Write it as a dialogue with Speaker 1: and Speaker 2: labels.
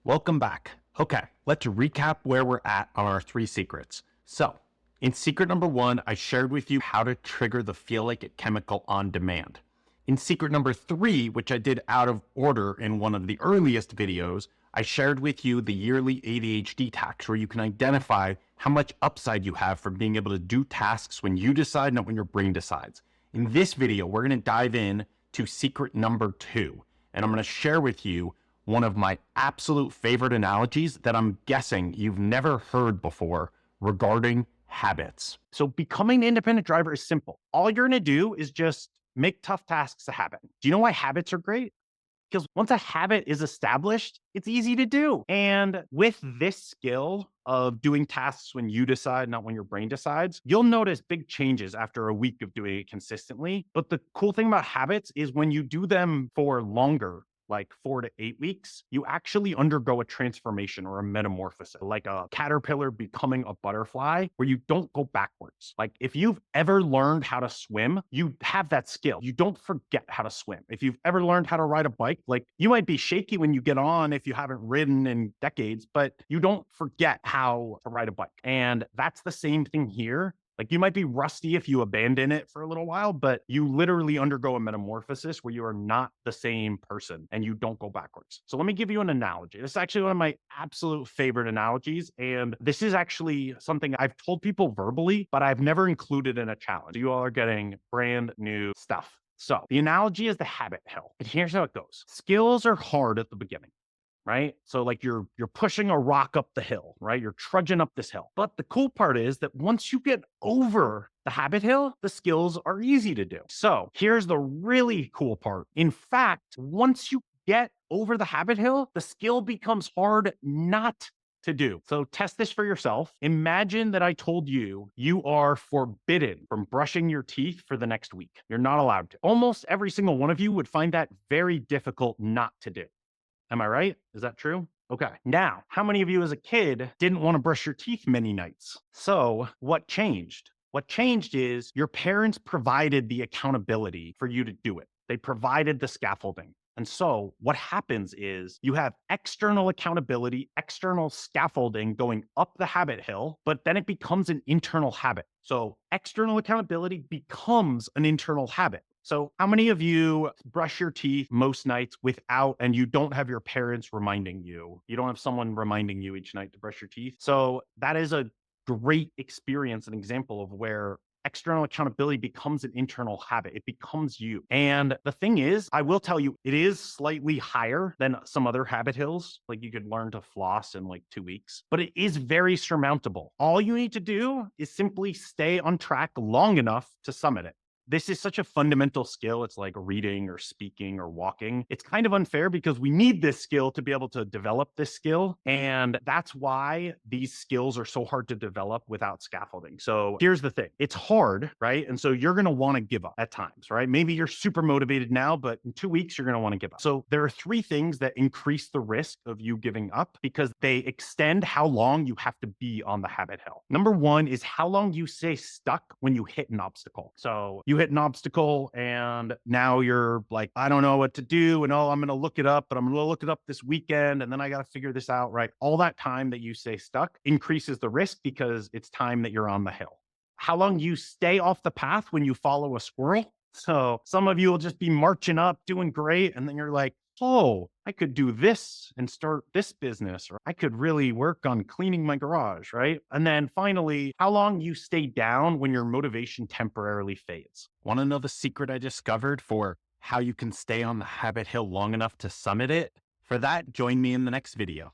Speaker 1: Welcome back. Okay, let's recap where we're at on our 3 secrets. So, in secret number 1, I shared with you how to trigger the feel like it chemical on demand. In secret number 3, which I did out of order in one of the earliest videos, I shared with you the yearly ADHD tax, where you can identify how much upside you have from being able to do tasks when you decide, not when your brain decides. In this video, we're going to dive in to secret number 2, and I'm going to share with you one of my absolute favorite analogies that I'm guessing you've never heard before regarding habits. So becoming an independent driver is simple. All you're going to do is just make tough tasks a habit. Do you know why habits are great? Because once a habit is established, it's easy to do. And with this skill of doing tasks when you decide, not when your brain decides, you'll notice big changes after a week of doing it consistently. But the cool thing about habits is when you do them for longer, like 4 to 8 weeks, you actually undergo a transformation or a metamorphosis, like a caterpillar becoming a butterfly, where you don't go backwards. Like if you've ever learned how to swim, you have that skill. You don't forget how to swim. If you've ever learned how to ride a bike, like you might be shaky when you get on if you haven't ridden in decades, but you don't forget how to ride a bike. And that's the same thing here. Like you might be rusty if you abandon it for a little while, but you literally undergo a metamorphosis where you are not the same person and you don't go backwards. So let me give you an analogy. This is actually one of my absolute favorite analogies. And this is actually something I've told people verbally, but I've never included in a challenge. You all are getting brand new stuff. So the analogy is the habit hill. And here's how it goes. Skills are hard at the beginning, right? So like you're pushing a rock up the hill, right? You're trudging up this hill. But the cool part is that once you get over the habit hill, the skills are easy to do. So here's the really cool part. In fact, once you get over the habit hill, the skill becomes hard not to do. So test this for yourself. Imagine that I told you you are forbidden from brushing your teeth for the next week. You're not allowed to. Almost every single one of you would find that very difficult not to do. Am I right? Is that true? Okay. Now, how many of you as a kid didn't want to brush your teeth many nights? So, what changed? What changed is your parents provided the accountability for you to do it. They provided the scaffolding. And so, what happens is you have external accountability, external scaffolding going up the habit hill, but then it becomes an internal habit. So, external accountability becomes an internal habit. So how many of you brush your teeth most nights without, and you don't have your parents reminding you? You don't have someone reminding you each night to brush your teeth. So that is a great experience, an example of where external accountability becomes an internal habit. It becomes you. And the thing is, I will tell you, it is slightly higher than some other habit hills. Like you could learn to floss in like 2 weeks, but it is very surmountable. All you need to do is simply stay on track long enough to summit it. This is such a fundamental skill. It's like reading or speaking or walking. It's kind of unfair because we need this skill to be able to develop this skill. And that's why these skills are so hard to develop without scaffolding. So here's the thing. It's hard, right? And so you're going to want to give up at times, right? Maybe you're super motivated now, but in 2 weeks, you're going to want to give up. So there are 3 things that increase the risk of you giving up because they extend how long you have to be on the habit hill. Number 1 is how long you stay stuck when you hit an obstacle. So you hit an obstacle and now you're like, I don't know what to do. And I'm going to look it up, but I'm going to look it up this weekend. And then I got to figure this out, right? All that time that you stay stuck increases the risk because it's time that you're on the hill. How long you stay off the path when you follow a squirrel. So some of you will just be marching up, doing great. And then you're like, oh, I could do this and start this business, or I could really work on cleaning my garage, right? And then finally, how long you stay down when your motivation temporarily fades. Want to know the secret I discovered for how you can stay on the habit hill long enough to summit it? For that, join me in the next video.